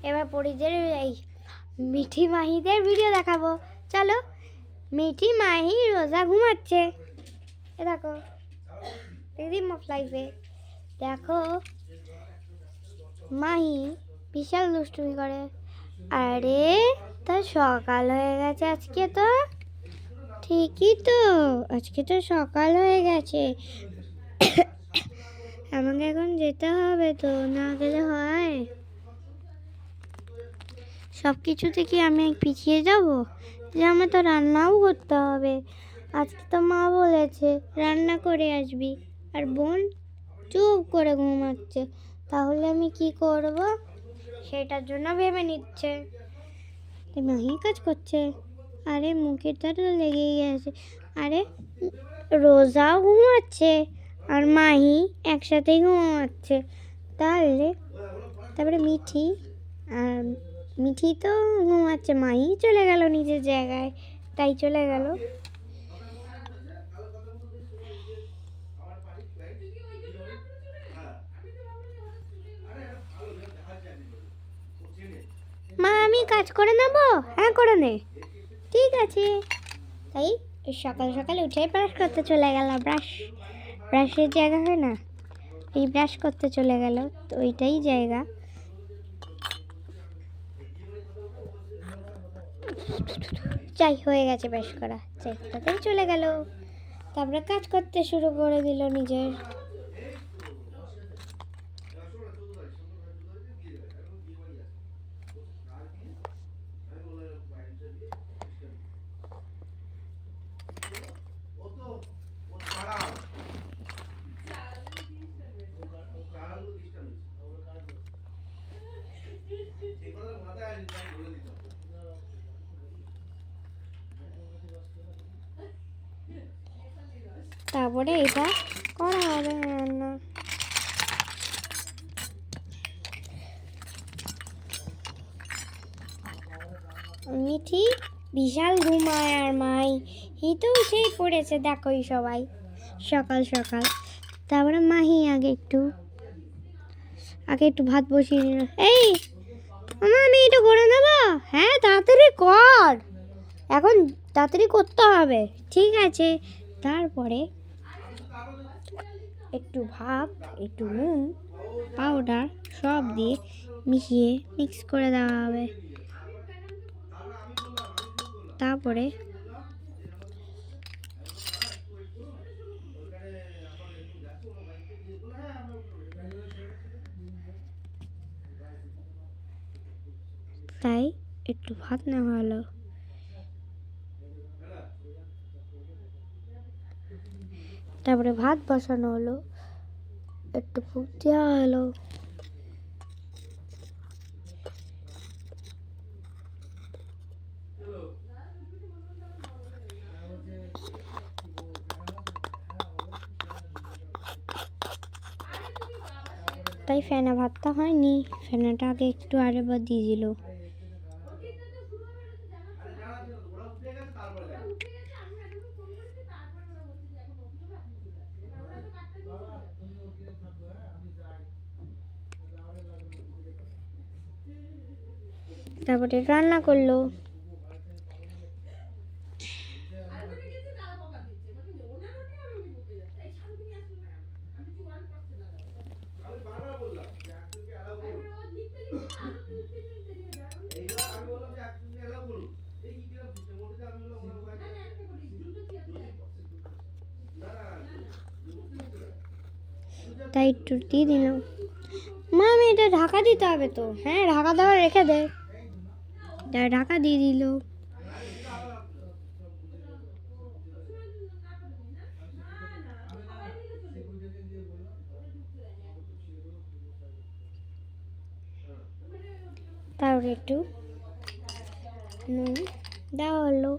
এবার পরিদের এই মিঠি মাহিদের ভিডিও দেখাবো। চলো। মিঠি মাহি রোজা ঘুমাচ্ছে। এ দেখো রিম অফ লাইফে দেখো মাহি বিশাল দুষ্টুমি করে। আরে তা সকাল হয়ে গেছে আজকে তো। ঠিকই তো, আজকে তো সকাল হয়ে গেছে। আমাকে এখন যেতে হবে তো, না গেলে হয়? সব কিছু থেকে আমি পিছিয়ে যাব? যে আমার তো রান্নাও করতে হবে। আজকে তো মা বলেছে রান্না করে আসবি, আর বোন চুপ করে ঘুমাচ্ছে। তাহলে আমি কি করব? সেটার জন্য ভেবে নিচ্ছে। মাহি কাজ করছে। আরে মুখের তো লেগেই গেছে। আরে রোজাও ঘুমাচ্ছে আর মাহি একসাথেই ঘুমাচ্ছে। তারপরে মিঠি তো ঘুমাচ্ছে, মাহি চলে গেল নিজের জায়গায়, তাই চলে গেল। মা আমি কাজ করে নেব? হ্যাঁ করে নে। ঠিক আছে। তাই সকাল সকাল উঠে ব্রাশ করতে চলে গেল। ব্রাশের জায়গা হয় না, এই ব্রাশ করতে চলে গেল, তো ওইটাই জায়গা। যাই হয়ে গেছে ব্রাশ করা, জায়গাটাতেই চলে গেল। তারপরে কাজ করতে শুরু করে দিল নিজের। তারপরে এটা করা হবে রান্না। মিঠি বিশাল ঘুমায় আর মাই তো উঠেই পড়েছে, দেখোই সবাই সকাল সকাল। তারপরে মাহি আগে একটু ভাত বসিয়ে নিল। এই আমি এটা করে নেবো। হ্যাঁ তাড়াতাড়ি কর, এখন তাড়াতাড়ি করতে হবে। ঠিক আছে। তারপরে একটু ভাত, একটু নুন, পাউডার সব দিয়ে মিশিয়ে মিক্স করে দেওয়া হবে। তারপরে তাই একটু ভাত নেওয়া হলো। তারপরে ভাত বসানো হলো, একটু ফুট দেওয়া হলো। তাই ফেনা ভাতটা হয়নি, ফেনাটা আগে একটু আরেকবার দিয়ে দিল। তারপরে রান্না করলো। তাই একটু দিয়ে দিল। মা আমি এটা ঢাকা দিতে হবে তো। হ্যাঁ ঢাকা দেওয়া রেখে দে। ঢাকা দিয়ে দিল। তারপরে একটু নুন দেওয়া হলো।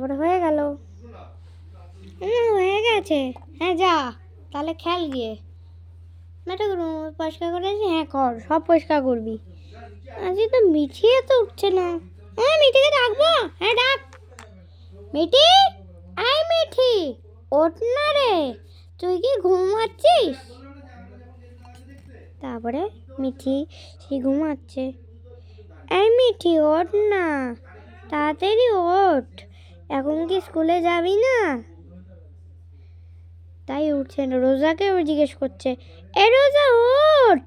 তারপরে হয়ে গেল। হয়ে গেছে। হ্যাঁ যা তাহলে খেল গিয়ে। মেটা রুম পরিষ্কার করেছি। হ্যাঁ কর, সব পরিষ্কার করবি। আজকে তো মিঠিয়ে তো উঠছে না। হ্যাঁ মিঠিকে ডাকবো। হ্যাঁ ডাক। মিঠি, আই মিঠি, ওঠ না রে, তুই কি ঘুমাচ্ছিস? তারপরে মিঠি সে ঘুমাচ্ছে। এই মিঠি ওঠ না, তাড়াতাড়ি ওঠ, এখন কি স্কুলে যাবি না? তাই উঠছে না। রোজাকে জিজ্ঞেস করছে, এ রোজা ওঠ।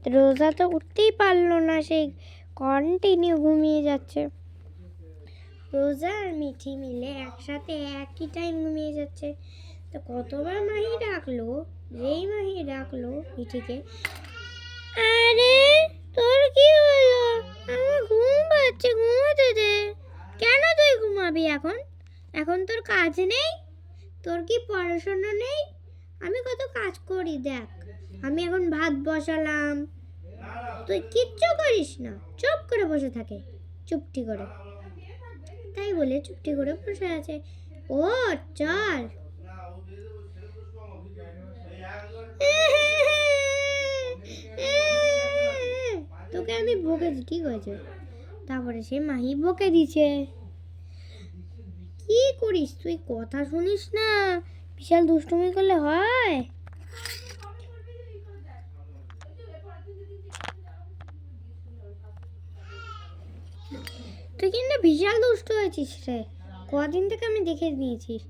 রোজা তো উঠতেই পারলো না, সেই কন্টিনিউ ঘুমিয়ে যাচ্ছে। রোজা আর মিঠি মিলে একসাথে একই টাইম ঘুমিয়ে যাচ্ছে। তো কতবার মাহি ডাকলো, যেই মাহি ডাকলো মিঠিকে, আরে তোর কি হলো? আমার ঘুম পাচ্ছে, ঘুমাতে দে। কেন তুই ঘুমাবি এখন? এখন তোর কাজ নেই? তোর কি পড়াশোনা নেই? আমি কত কাজ করি দেখ। আমি এখন ভাত বসালাম, তুই কিচ্ছু করিস না, চুপ করে বসে থাকে চুপটি করে। তাই বলে চুপটি করে বসে আছে। ও চল। তোকে আমি বকেছি, ঠিক হয়েছে। তারপরে সে মাহি বকে দিছে। কি করিস তুই, কথা শুনিস না? বিশাল দুষ্টুমি করলে হয়? তুই কিন্তু বিশাল দুষ্ট হয়েছিস রে, কদিন থেকে আমি দেখে নিয়েছিস।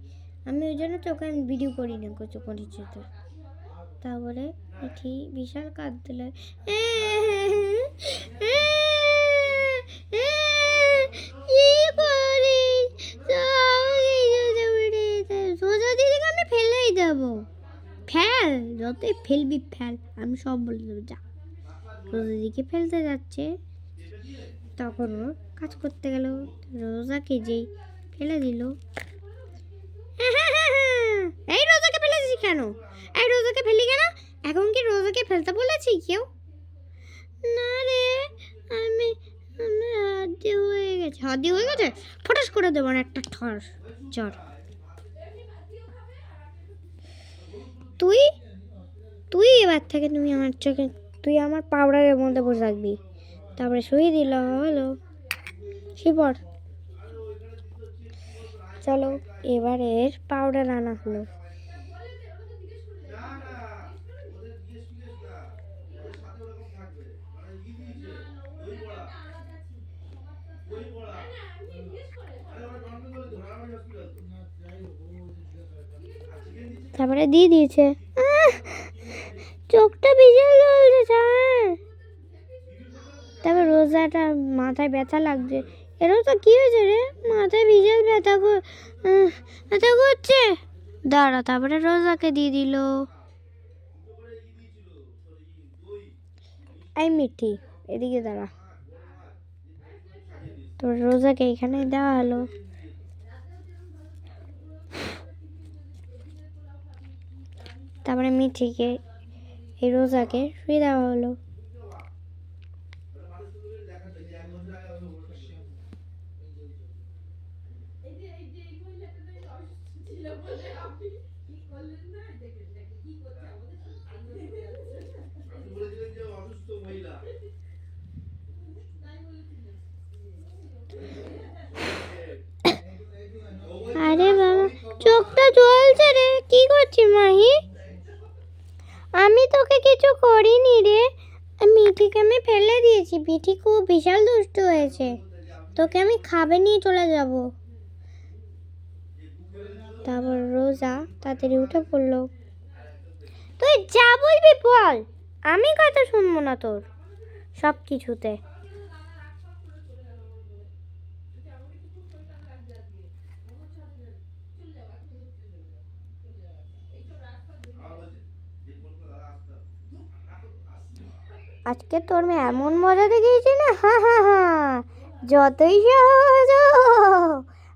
আমি ওই জন্য তোকে আমি ভিডিও করি না কিছু করিস তো। তারপরে মিঠি বিশাল কাঁদ দিল। সোজা দিদিকে আমি ফেলেই দেবো। ফেল, যতই ফেলবি ফেল, আমি সব বলে দেবো যা। রোজা দিদিকে ফেলতে যাচ্ছে, তখন ও কাজ করতে গেল। রোজাকে যেই ফেলে দিল। এই রোজাকে ফেলেছিস কেন? এই রোজাকে ফেলি কেন? এখন কি রোজাকে ফেলতে বলেছি কেউ? না রে, আমি হাত হয়ে গেছে। হাত হয়ে গেছে, ফটাস করে দেবো একটা ঠর চর। তুই তুই এবার থেকে তুমি আমার চোখে, তুই আমার পাউডারের মধ্যে বসে থাকবি। তারপরে শুয়ে দিল। হলো শিবর। চলো এবারের পাউডার আনা হলো। তারপরে দিয়ে দিয়েছে। চোখটা বিশাল জ্বলছে। তারপর রোজাটা মাথায় ব্যথা লাগছে। এরও তো কি হয়েছে রে, মাথায় বিশাল ব্যথা করছে। দাঁড়া, তারপরে রোজাকে দিয়ে দিল। এই মিঠি এদিকে দাঁড়া। তো রোজাকে এখানে দেওয়া হলো। তারপরে মিঠিকে এই রোজাকে শুয়ে দেওয়া হলো। আরে বাবা, চোখটা জ্বলছে রে। কি করছিস মাহি? আমি তোকে কিছু করিনি রে, মিঠিকে আমি ফেলে দিয়েছি। মিঠি খুব বিশাল দুষ্ট হয়েছে, তোকে আমি খাবে নিয়ে চলে যাব। তারপর রোজা তাড়াতাড়ি উঠে পড়লো। তুই যা বলবি বল, আমি কথা শুনবো না তোর সব কিছুতে। আজকে তোর মেয়ে এমন মজা দেখিয়েছে না, হা হা হা, যতই সহজ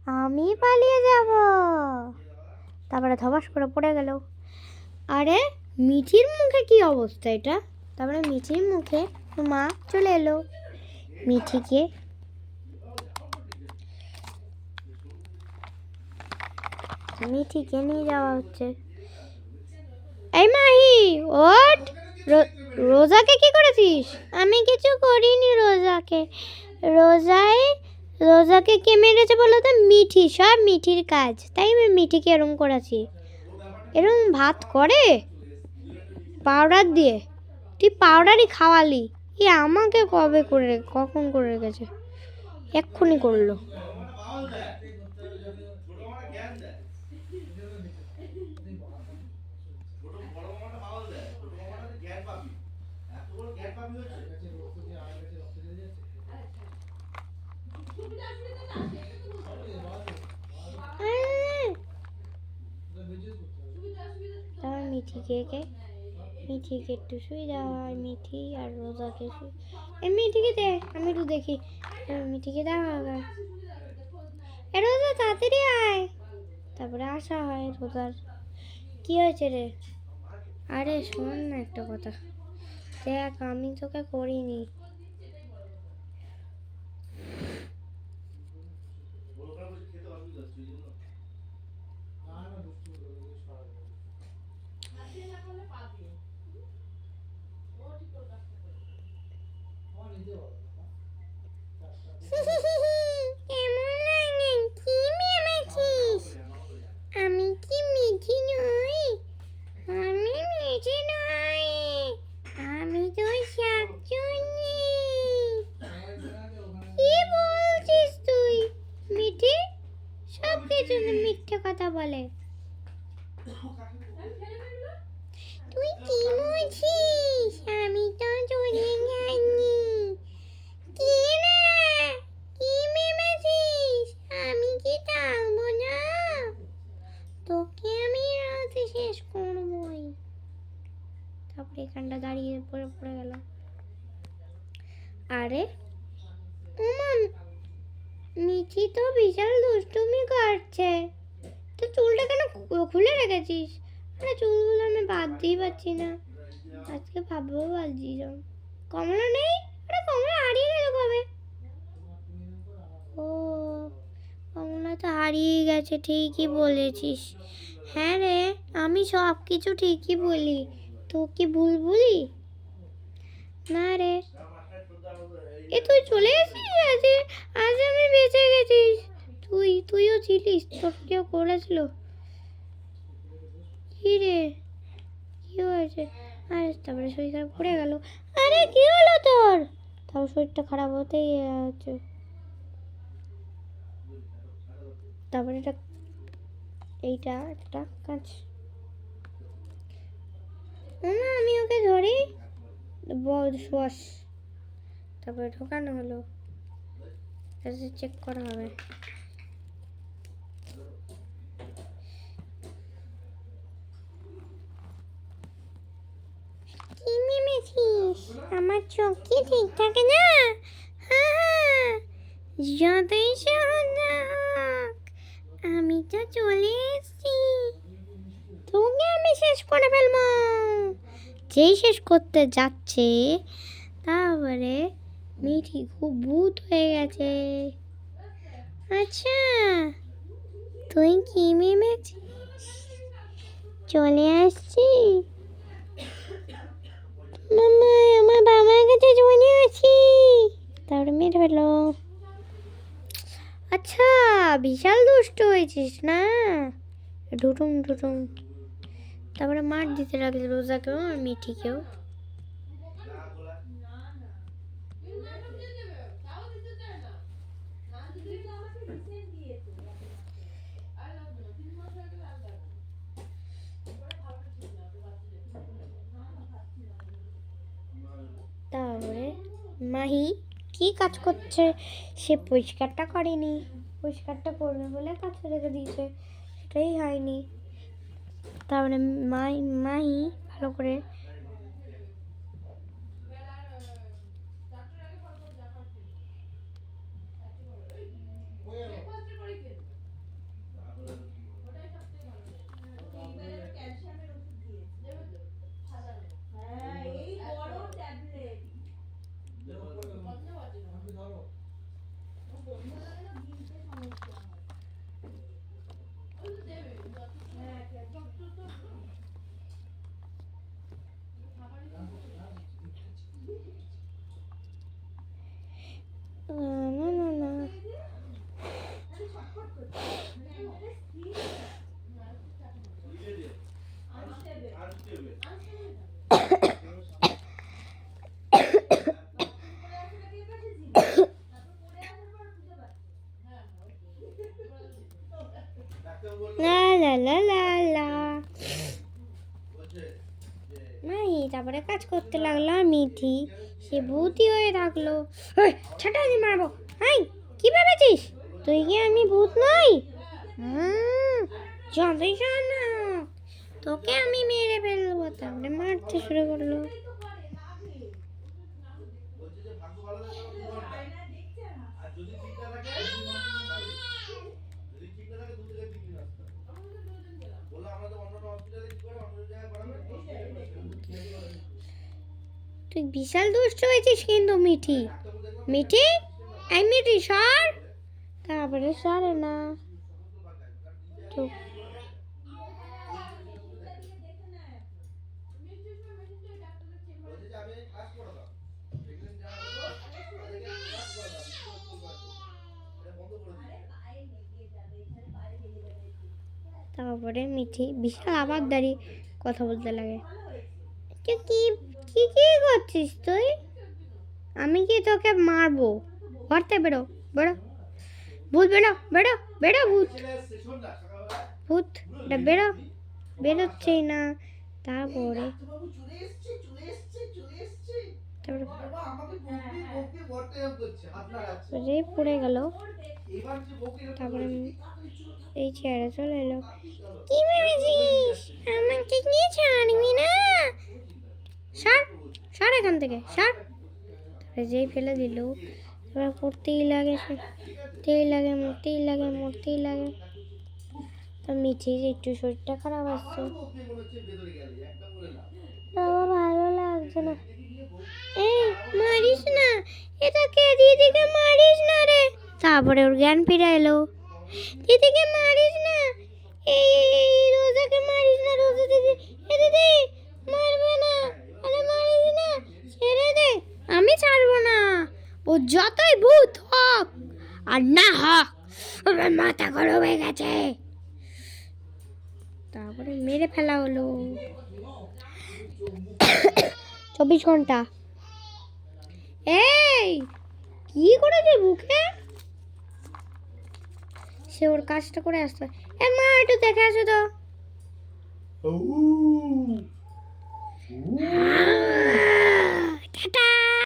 আমি পালিয়ে যাব। তারপরে ধবাস করে পড়ে গেল। আরে মিঠির মুখে কি অবস্থা এটা? তারপরে মিঠির মুখে মা চলে এলো। মিঠিকে মিঠিকে নিয়ে যাওয়া হচ্ছে। এই মাহি, ওঠ। রোজাকে কি করেছিস? আমি কিছু করিনি রোজাকে। রোজাকে কে মেরেছে বলো তো? মিঠি, সব মিঠির কাজ। তাই আমি মিঠিকে এরম করেছি। এরম ভাত করে পাউডার দিয়ে? তুই পাউডারই খাওয়ালি। আমাকে কখন করে রেখেছে? এক্ষুনি করলো। মিঠিকে একটু শুয়ে দেওয়া হয়। মিঠি আর রোজাকে মিঠিকে দে, আমি একটু দেখি। মিঠিকে দেওয়া হবে। রোজা তাড়াতাড়ি আয়। তারপরে আসা হয় রোজার। কি হয়েছে রে? আরে শোন না একটা কথা। দেখ, আমি তোকে করিনি। আমি কি মিঠি নই? আমি মিঠি নই। আমি তো শাকচুন্নি। কি বলছিস তুই? মিঠি সব কিছু মিথ্যে কথা বলে। তুই কি বলছিস? আমি তো চলে যাইনি। কি না? কি ভেবেছিস? আমি কি থাকবো না? তোকে আমি রাতে শেষ করবই। তারপরে এখানটা দাঁড়িয়ে পড়ে গেল। আরে মিঠি তো বিশাল দুষ্টুমি করছে। তো চুলটা কেন খুলে রেখেছিস? আরে চুলগুলো আমি বাঁধতেই পারছি না। আজকে ভাববো বাজি যাও। কমলা নেই? আরে কমলা হারিয়ে গেল কবে? ও, কমলা তো হারিয়ে গেছে, ঠিকই বলেছিস। হ্যাঁ রে, আমি সব কিছু ঠিকই বলি। তো কি ভুল বলি? না রে। তুই চলে এসেছিস? আজ আমি বেঁচে গেছিস। তুইও ছিলিস? তোর কেউ করেছিল? কি রে, কি হয়েছে? আরে তারপরে শরীর খারাপ করে গেল। আরে কি হলো তোর? তাও শরীরটা খারাপ হতেই আছে। তারপরে এইটা একটা কাজ। আমি ওকে ধরি বস। তারপরে ঢোকানো হলো। চেক করা হবে। কি মেমেছিস? আমার চোখ কি ঠিক থাকে না? হ্যাঁ, যতই সহজ না হোক, আমি তো চলে এসেছি। তোকে আমি শেষ করে ফেলবো। যেই শেষ করতে যাচ্ছে, তারপরে মিঠি খুব ভূত হয়ে গেছে। আচ্ছা, তুই কি ভেবেছিস চলে আসছি? মামা, আমার বাবার কাছে চলে আসি। তারপরে মেরে ফেলো। আচ্ছা, বিশাল দুষ্ট হয়েছিস না? ঢুটুং। তারপরে মার দিতে লাগলো রোজাকেও আর মিঠিকেও। তারপরে মাহি কি কাজ করছে? সে পরিষ্কারটা করেনি। পরিষ্কারটা করবে বলে কাজ রেখে দিয়েছে, সেটাই হয়নি। তারপরে মাহি ভালো করে না না না লা লা লা লা লা নাই তারপরে কাজ করতে লাগলো আর মিঠি সে ভূতই হয়ে থাকলো। ছাটা দি মারবো। হাই কি ভেবেছিস তুই কি আমি ভূত নই? যতই না তোকে আমি মেরে ফেলবো। তারপরে মারতে শুরু করলো। তুই বিশাল দুষ্ট হয়েছিস কিন্তু মিঠি। মিঠি এই মিঠি সর। তারপরে সরে না। চুপ। তারপরে মিঠি বিশাল আবার দাঁড়িয়ে কথা বলতে লাগে। কি কি কি কি করছিস তুই? আমি কি তোকে মারবো? ঘরতে বেরো বেরো ভূত বেরো বেরো বেরো ভূত ভূত বেরো বেরোচ্ছেই না। তারপরে তারপরে পড়ে গেল। তারপরে এই ছেড়ে চলে এলো। কি ভেবেছিস আমাকে কি ছাড়বি না? সর সর এখান থেকে সর। তারপরে যেই ফেলে দিল এবার পড়তেই লাগে মরতেই লাগে মরতেই লাগে মরতেই লাগে। তো মিঠির একটু শরীরটা খারাপ আসছে। বাবা ভালো লাগছে না। এই মারিস না এটাকে দিদিকে মারিস না রে। তারপরে ওর জ্ঞান ফিরে এলো। দিদিকে মারিস না। এই রোজাকে মারিস না। রোজা দিদি এ দিদি মারবে না। আরে মারিস না ছেড়ে দে। আমি ছাড়বো না। ও যতই ভূত হোক আর না হোক আমার মাথা গরম হয়ে গেছে। তারপরে মেরে ফেলা হলো। 24 ঘন্টা। এই কি করেছে বুকে? সে ওর কাজটা করে আসতো। এ মা একটু দেখে আসো তো।